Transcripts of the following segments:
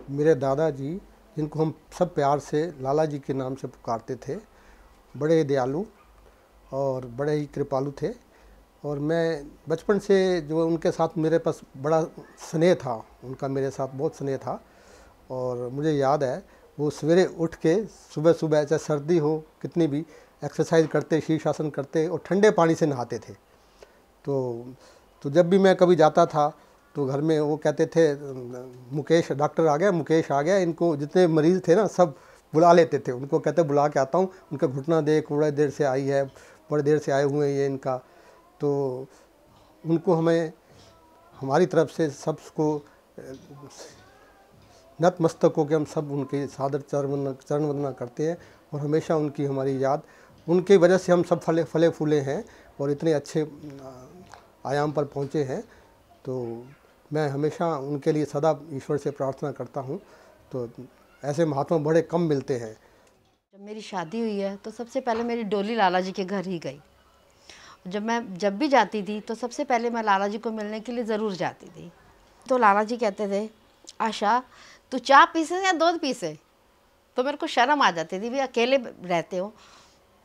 मेरे दादाजी, जिनको हम सब प्यार से लाला जी के नाम से पुकारते थे, बड़े दयालु और बड़े ही कृपालु थे। और मैं बचपन से जो उनके साथ मेरे पास बड़ा स्नेह था, उनका मेरे साथ बहुत स्नेह था। और मुझे याद है वो सवेरे उठ के सुबह सुबह, चाहे सर्दी हो कितनी भी, एक्सरसाइज करते, शीर्षासन करते और ठंडे पानी से नहाते थे। तो जब भी मैं कभी जाता था तो घर में वो कहते थे, मुकेश डॉक्टर आ गया, मुकेश आ गया। इनको जितने मरीज़ थे ना सब बुला लेते थे, उनको कहते बुला के आता हूँ, उनका घुटना देख, बड़े देर से आई है, बड़े देर से आए हुए हैं ये इनका। तो उनको हमें हमारी तरफ से सबको नतमस्तक होकर हम सब उनके सादर चरण वंदना करते हैं। और हमेशा उनकी हमारी याद, उनकी वजह से हम सब फले फूले हैं और इतने अच्छे आयाम पर पहुँचे हैं। तो मैं हमेशा उनके लिए सदा ईश्वर से प्रार्थना करता हूँ। तो ऐसे महात्मा बड़े कम मिलते हैं। जब मेरी शादी हुई है तो सबसे पहले मेरी डोली लाला जी के घर ही गई। जब भी जाती थी तो सबसे पहले मैं लाला जी को मिलने के लिए ज़रूर जाती थी। तो लाला जी कहते थे, आशा तू चाय पीसे या दूध पीसे। तो मेरे को शर्म आ जाती थी, भी अकेले रहते हो।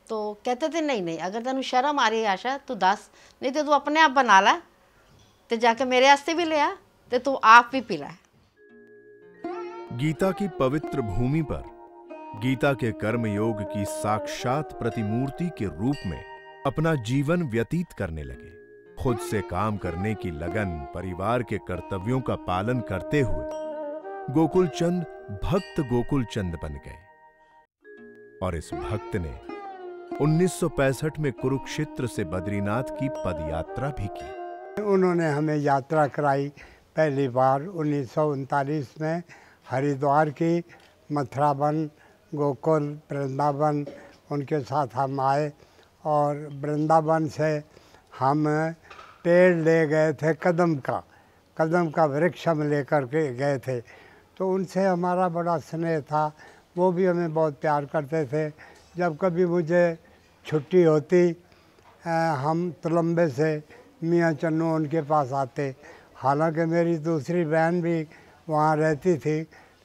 तो कहते थे नहीं नहीं, अगर तेन शर्म आ रही है आशा तू दस, नहीं तो तू अपने आप बना ला, तो जाके मेरे वास्ते भी ले आ, तो तू आप भी पी ला। गीता की पवित्र भूमि पर गीता के कर्म योग की साक्षात प्रतिमूर्ति के रूप में अपना जीवन व्यतीत करने लगे। खुद से काम करने की लगन, परिवार के कर्तव्यों का पालन करते हुए गोकुल चंद भक्त गोकुल चंद बन गए। और इस भक्त ने 1965 में कुरुक्षेत्र से बद्रीनाथ की पदयात्रा भी की। उन्होंने हमें यात्रा कराई पहली बार 1939 में हरिद्वार की, मथुरावन, गोकुल, वृंदावन, उनके साथ हम आए। और वृंदावन से हम पेड़ ले गए थे, कदम का वृक्ष हम लेकर के गए थे। तो उनसे हमारा बड़ा स्नेह था, वो भी हमें बहुत प्यार करते थे। जब कभी मुझे छुट्टी होती, हम तुलंबे से मियाँ चन्नू उनके पास आते। हालांकि मेरी दूसरी बहन भी वहाँ रहती थी,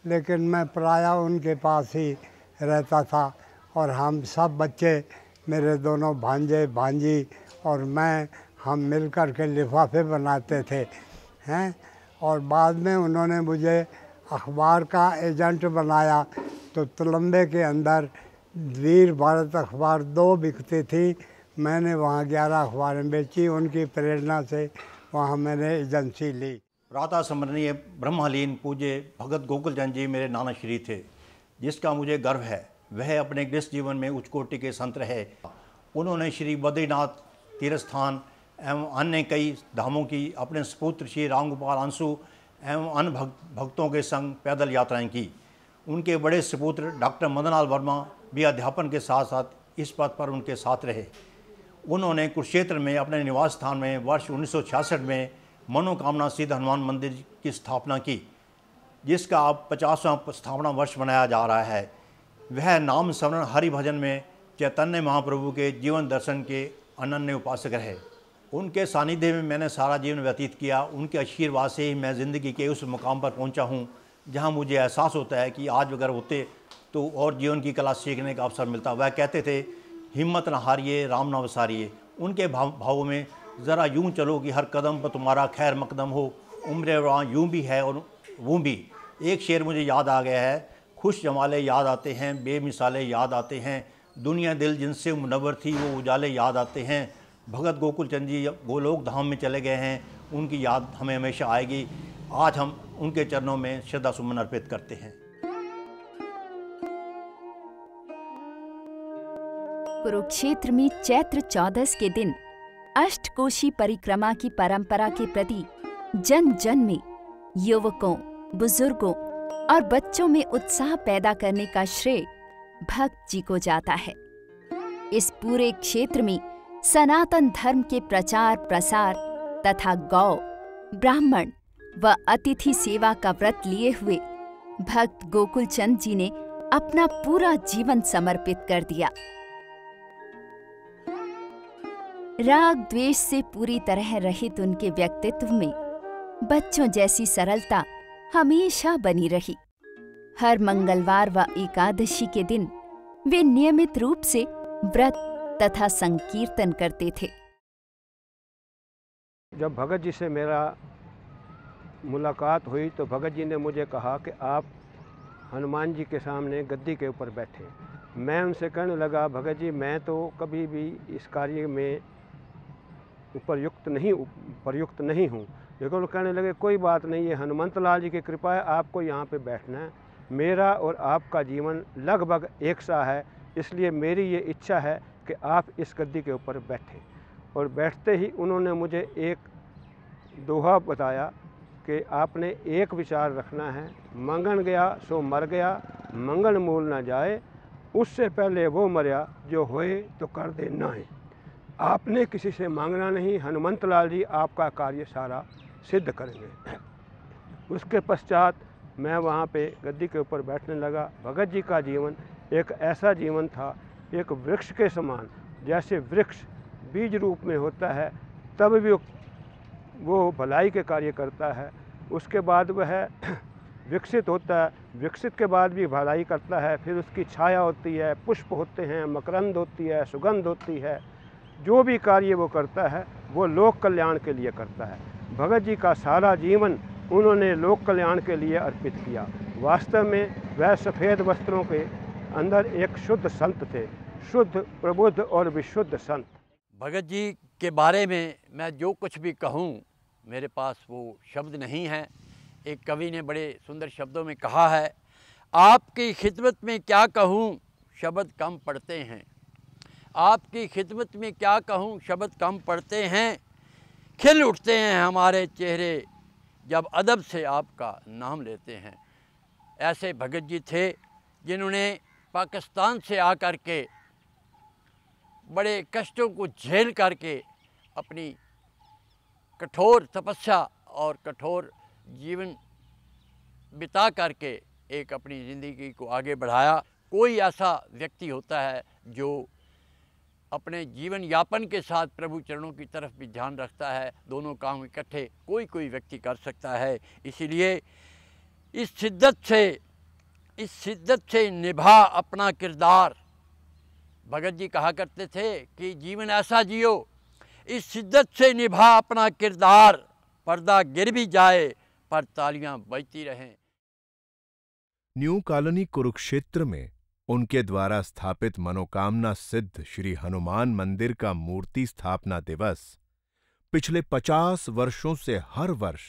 लेकिन मैं प्रायः उनके पास ही रहता था। और हम सब बच्चे, मेरे दोनों भांजे भांजी और मैं, हम मिलकर के लिफाफे बनाते थे हैं। और बाद में उन्होंने मुझे अखबार का एजेंट बनाया। तो तुलंबे के अंदर वीर भारत अखबार 2 बिकती थी, मैंने वहाँ 11 अखबारें बेची। उनकी प्रेरणा से वहाँ मैंने एजेंसी ली। राता स्मरणीय ब्रह्मलीन पूज्य भगत गोकुल चंद जी मेरे नाना श्री थे, जिसका मुझे गर्व है। वह अपने गृहस्थ जीवन में उच्च कोटि के संत रहे। उन्होंने श्री बद्रीनाथ तीर्थ स्थान एवं अन्य कई धामों की अपने सुपुत्र श्री रामगोपाल अंशु एवं अन्य भक्तों के संग पैदल यात्राएं की। उनके बड़े सुपुत्र डॉक्टर मदनलाल वर्मा भी अध्यापन के साथ साथ इस पद पर उनके साथ रहे। उन्होंने कुरुक्षेत्र में अपने निवास स्थान में वर्ष 1966 में मनोकामना सिद्ध हनुमान मंदिर की स्थापना की, जिसका अब 50वां स्थापना वर्ष मनाया जा रहा है। वह नाम स्मरण हरि भजन में चैतन्य महाप्रभु के जीवन दर्शन के अनन्य उपासक रहे। उनके सानिध्य में मैंने सारा जीवन व्यतीत किया। उनके आशीर्वाद से ही मैं ज़िंदगी के उस मुकाम पर पहुंचा हूं, जहां मुझे एहसास होता है कि आज अगर होते तो और जीवन की कला सीखने का अवसर मिलता। वह कहते थे, हिम्मत न हारिए, राम न वसारिए। उनके भावों में ज़रा यूं चलो कि हर कदम पर तुम्हारा खैर मकदम हो, उम्र वहाँ यूं भी है और वो भी। एक शेर मुझे याद आ गया है, खुश जमाले याद आते हैं, बेमिसाले याद आते हैं, दुनिया दिल जिनसे मुनव्वर थी वो उजाले याद आते हैं। भगत गोकुल चंद जी गोलोक धाम में चले गए हैं, उनकी याद हमें हमेशा आएगी। आज हम उनके चरणों में श्रद्धा सुमन अर्पित करते हैं। कुरुक्षेत्र में चैत्र 14 के दिन अष्टकोशी परिक्रमा की परंपरा के प्रति जन जन में, युवकों, बुजुर्गों और बच्चों में उत्साह पैदा करने का श्रेय भक्त जी को जाता है। इस पूरे क्षेत्र में सनातन धर्म के प्रचार प्रसार तथा गौ, ब्राह्मण व अतिथि सेवा का व्रत लिए हुए भक्त गोकुल चंद जी ने अपना पूरा जीवन समर्पित कर दिया। राग द्वेष से पूरी तरह रहित उनके व्यक्तित्व में बच्चों जैसी सरलता हमेशा बनी रही। हर मंगलवार व एकादशी के दिन वे नियमित रूप से व्रत तथा संकीर्तन करते थे। जब भगत जी से मेरा मुलाकात हुई तो भगत जी ने मुझे कहा कि आप हनुमान जी के सामने गद्दी के ऊपर बैठे। मैं उनसे कहने लगा, भगत जी मैं तो कभी भी इस कार्य में प्रयुक्त नहीं हूँ। लेकिन कहने लगे कोई बात नहीं, ये हनुमंत लाल जी की कृपा है, आपको यहाँ पे बैठना है। मेरा और आपका जीवन लगभग एक सा है, इसलिए मेरी ये इच्छा है कि आप इस गद्दी के ऊपर बैठें। और बैठते ही उन्होंने मुझे एक दोहा बताया कि आपने एक विचार रखना है, मंगन गया सो मर गया, मंगन मूल ना जाए, उससे पहले वो मर्या जो होए तो कर दे ना है। आपने किसी से मांगना नहीं, हनुमंत लाल जी आपका कार्य सारा सिद्ध करेंगे। उसके पश्चात मैं वहाँ पे गद्दी के ऊपर बैठने लगा। भगत जी का जीवन एक ऐसा जीवन था, एक वृक्ष के समान। जैसे वृक्ष बीज रूप में होता है तब भी वो भलाई के कार्य करता है, उसके बाद वह विकसित होता है, विकसित के बाद भी भलाई करता है, फिर उसकी छाया होती है, पुष्प होते हैं, मकरंद होती है, सुगंध होती है। जो भी कार्य वो करता है वो लोक कल्याण के लिए करता है। भगत जी का सारा जीवन उन्होंने लोक कल्याण के लिए अर्पित किया। वास्तव में वह सफ़ेद वस्त्रों के अंदर एक शुद्ध संत थे, शुद्ध, प्रबुद्ध और विशुद्ध संत। भगत जी के बारे में मैं जो कुछ भी कहूँ, मेरे पास वो शब्द नहीं है। एक कवि ने बड़े सुंदर शब्दों में कहा है, आपकी खिदमत में क्या कहूँ शब्द कम पढ़ते हैं, आपकी खिदमत में क्या कहूँ शब्द कम पढ़ते हैं, खिल उठते हैं हमारे चेहरे जब अदब से आपका नाम लेते हैं। ऐसे भगत जी थे जिन्होंने पाकिस्तान से आकर के बड़े कष्टों को झेल करके अपनी कठोर तपस्या और कठोर जीवन बिता करके एक अपनी ज़िंदगी को आगे बढ़ाया। कोई ऐसा व्यक्ति होता है जो अपने जीवन यापन के साथ प्रभु चरणों की तरफ भी ध्यान रखता है, दोनों काम इकट्ठे कोई व्यक्ति कर सकता है। इसीलिए इस शिद्दत से निभा अपना किरदार। भगत जी कहा करते थे कि जीवन ऐसा जियो, इस शिद्दत से निभा अपना किरदार, पर्दा गिर भी जाए पर तालियां बजती रहें। न्यू कॉलोनी कुरुक्षेत्र में उनके द्वारा स्थापित मनोकामना सिद्ध श्री हनुमान मंदिर का मूर्ति स्थापना दिवस पिछले 50 वर्षों से हर वर्ष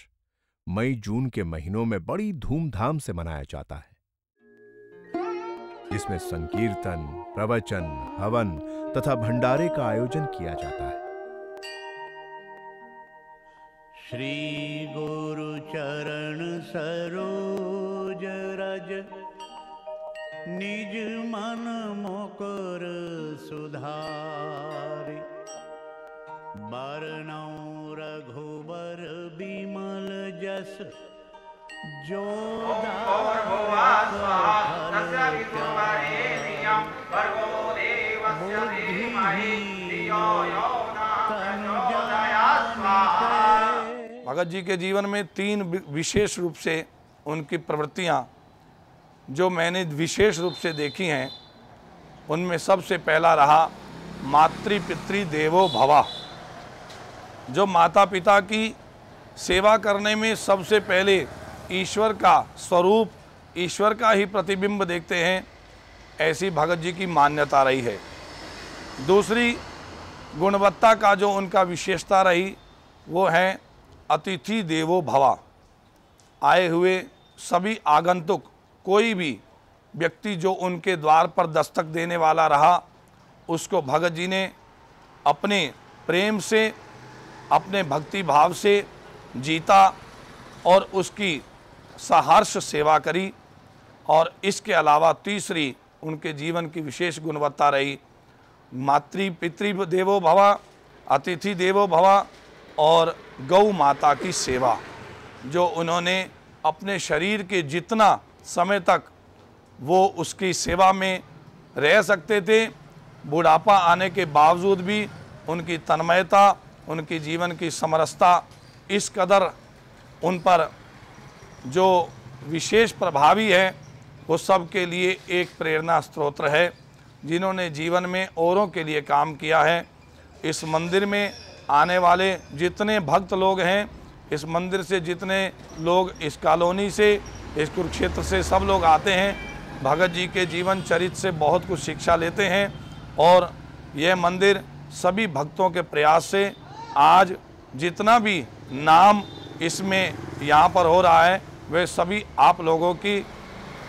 मई जून के महीनों में बड़ी धूमधाम से मनाया जाता है। इसमें संकीर्तन, प्रवचन, हवन तथा भंडारे का आयोजन किया जाता है। श्री गुरु चरण सरोज रज, निज मन मुकुर सुधारि, बरनउँ रघुबर बिमल जस, जो भगत जी के जीवन में 3 विशेष रूप से उनकी प्रवृत्तियां जो मैंने विशेष रूप से देखी हैं, उनमें सबसे पहला रहा मातृ पितृ देवो भवा। जो माता पिता की सेवा करने में सबसे पहले ईश्वर का स्वरूप, ईश्वर का ही प्रतिबिंब देखते हैं, ऐसी भगत जी की मान्यता रही है। दूसरी गुणवत्ता का जो उनका विशेषता रही वो है अतिथि देवो भवा। आए हुए सभी आगंतुक, कोई भी व्यक्ति जो उनके द्वार पर दस्तक देने वाला रहा, उसको भगत जी ने अपने प्रेम से, अपने भक्ति भाव से जीता और उसकी सहर्ष सेवा करी। और इसके अलावा तीसरी उनके जीवन की विशेष गुणवत्ता रही मातृ पितृ देवो भवा, अतिथि देवो भवा और गौ माता की सेवा। जो उन्होंने अपने शरीर के जितना समय तक वो उसकी सेवा में रह सकते थे, बुढ़ापा आने के बावजूद भी उनकी तन्मयता, उनकी जीवन की समरसता इस कदर उन पर जो विशेष प्रभावी है वो सब के लिए एक प्रेरणा स्रोत है, जिन्होंने जीवन में औरों के लिए काम किया है। इस मंदिर में आने वाले जितने भक्त लोग हैं, इस मंदिर से जितने लोग, इस कॉलोनी से, इस कुरुक्षेत्र से सब लोग आते हैं, भगत जी के जीवन चरित्र से बहुत कुछ शिक्षा लेते हैं। और यह मंदिर सभी भक्तों के प्रयास से आज जितना भी नाम इसमें यहाँ पर हो रहा है, वे सभी आप लोगों की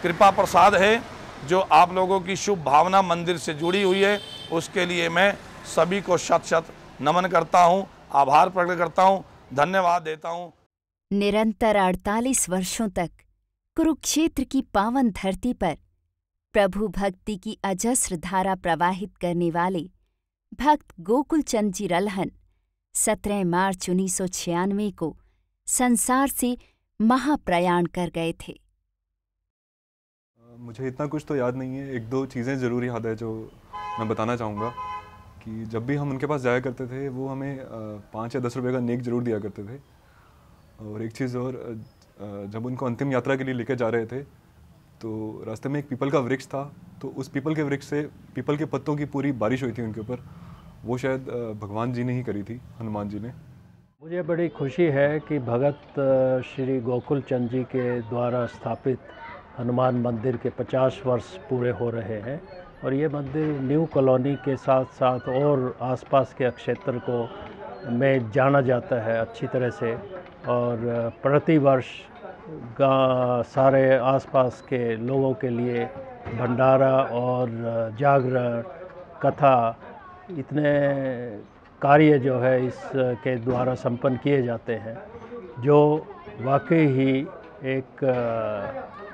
कृपा प्रसाद है। जो आप लोगों की शुभ भावना मंदिर से जुड़ी हुई है, उसके लिए मैं सभी को शत शत नमन करता हूँ, आभार प्रकट करता हूँ, धन्यवाद देता हूँ। निरंतर 48 वर्षों तक कुरुक्षेत्र की पावन धरती पर प्रभु भक्ति की अजस्र धारा प्रवाहित करने वाले भक्त गोकुल चंद जी रल्हन 17 मार्च 1996 को संसार से महाप्रयाण कर गए थे। मुझे इतना कुछ तो याद नहीं है, एक दो चीज़ें ज़रूर याद है जो मैं बताना चाहूँगा। कि जब भी हम उनके पास जाया करते थे, वो हमें 5 या 10 रुपए का नेक ज़रूर दिया करते थे। और एक चीज़ और, जब उनको अंतिम यात्रा के लिए लेकर जा रहे थे, तो रास्ते में एक पीपल का वृक्ष था, तो उस पीपल के वृक्ष से पीपल के पत्तों की पूरी बारिश हुई थी उनके ऊपर। वो शायद भगवान जी ने ही करी थी, हनुमान जी ने। मुझे बड़ी खुशी है कि भगत श्री गोकुल चंद जी के द्वारा स्थापित हनुमान मंदिर के 50 वर्ष पूरे हो रहे हैं। और ये मंदिर न्यू कॉलोनी के साथ साथ और आसपास के क्षेत्र को में जाना जाता है अच्छी तरह से। और प्रतिवर्ष सारे आसपास के लोगों के लिए भंडारा और जागरण, कथा, इतने कार्य जो है इसके द्वारा संपन्न किए जाते हैं, जो वाकई ही एक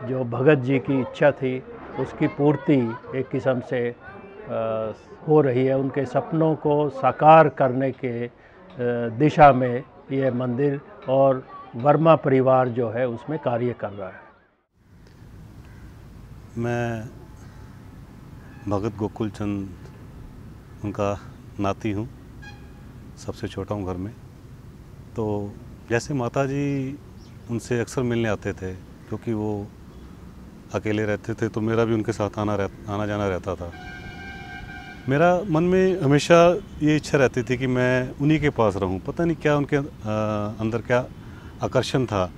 जो भगत जी की इच्छा थी उसकी पूर्ति एक किस्म से हो रही है। उनके सपनों को साकार करने के दिशा में ये मंदिर और वर्मा परिवार जो है उसमें कार्य कर रहा है। मैं भगत गोकुल चंद उनका नाती हूँ, सबसे छोटा हूँ घर में। तो जैसे माता जी उनसे अक्सर मिलने आते थे, क्योंकि वो अकेले रहते थे, तो मेरा भी उनके साथ आना जाना रहता था। मेरा मन में हमेशा ये इच्छा रहती थी कि मैं उन्हीं के पास रहूं। पता नहीं क्या उनके अंदर क्या आकर्षण था।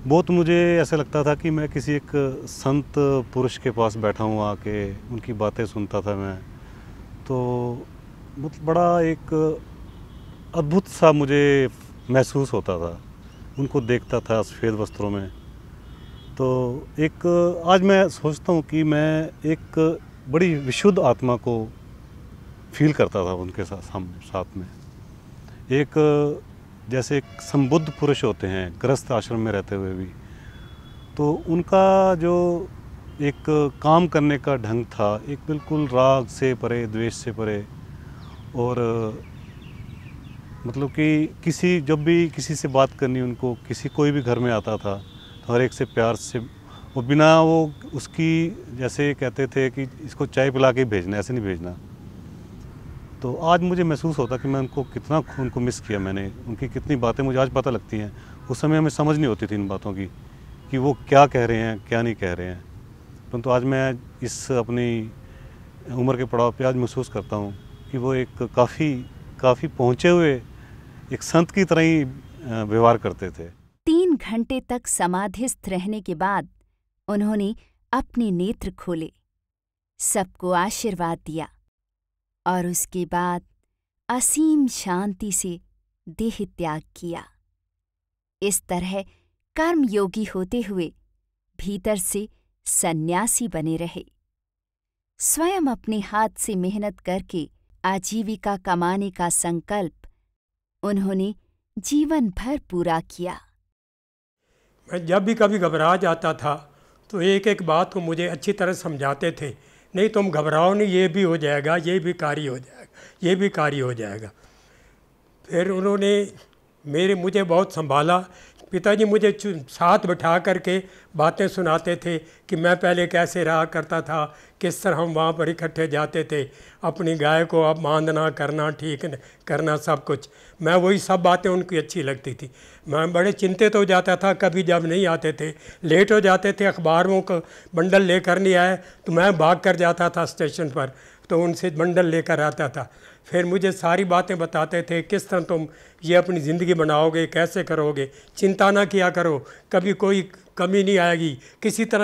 बहुत मुझे ऐसा लगता था कि मैं किसी एक संत पुरुष के पास बैठा हूँ, आके उनकी बातें सुनता था मैं। तो मतलब बड़ा एक अद्भुत सा मुझे महसूस होता था, उनको देखता था सफ़ेद वस्त्रों में। तो एक आज मैं सोचता हूँ कि मैं एक बड़ी विशुद्ध आत्मा को फील करता था उनके साथ में। एक जैसे एक संबुद्ध पुरुष होते हैं गृहस्थ आश्रम में रहते हुए भी, तो उनका जो एक काम करने का ढंग था, एक बिल्कुल राग से परे, द्वेष से परे। और मतलब कि जब भी किसी से बात करनी, उनको कोई भी घर में आता था तो हर एक से प्यार से, वो बिना वो उसकी, जैसे कहते थे कि इसको चाय पिला के भेजना, ऐसे नहीं भेजना। तो आज मुझे महसूस होता कि मैं उनको मिस किया मैंने। उनकी कितनी बातें मुझे आज पता लगती हैं, उस समय हमें समझ नहीं होती थी इन बातों की कि वो क्या कह रहे हैं, क्या नहीं कह रहे हैं। परंतु आज मैं इस अपनी उम्र के पड़ाव पे आज महसूस करता हूँ कि वो एक काफ़ी पहुँचे हुए एक संत की तरह ही व्यवहार करते थे। 3 घंटे तक समाधिस्थ रहने के बाद उन्होंने अपने नेत्र खोले, सबको आशीर्वाद दिया और उसके बाद असीम शांति से देह त्याग किया। इस तरह कर्मयोगी होते हुए भीतर से सन्यासी बने रहे। स्वयं अपने हाथ से मेहनत करके आजीविका कमाने का संकल्प उन्होंने जीवन भर पूरा किया। मैं जब भी कभी घबरा जाता था तो एक एक बात को मुझे अच्छी तरह समझाते थे, नहीं तुम घबराओ नहीं, ये भी हो जाएगा, ये भी कार्य हो जाएगा, ये भी कार्य हो जाएगा। फिर उन्होंने मुझे बहुत संभाला। पिताजी मुझे साथ बैठा करके बातें सुनाते थे कि मैं पहले कैसे रहा करता था, किस तरह हम वहाँ पर इकट्ठे जाते थे, अपनी गाय को अब बांधना, करना, ठीक करना, सब कुछ। मैं वही सब बातें उनकी अच्छी लगती थी। मैं बड़े चिंतित हो जाता था कभी जब नहीं आते थे, लेट हो जाते थे, अखबारों का बंडल लेकर नहीं आए तो मैं भाग कर जाता था स्टेशन पर, तो उनसे बंडल लेकर आता था। फिर मुझे सारी बातें बताते थे, किस तरह तुम ये अपनी ज़िंदगी बनाओगे, कैसे करोगे, चिंता ना किया करो, कभी कोई कमी नहीं आएगी, किसी तरह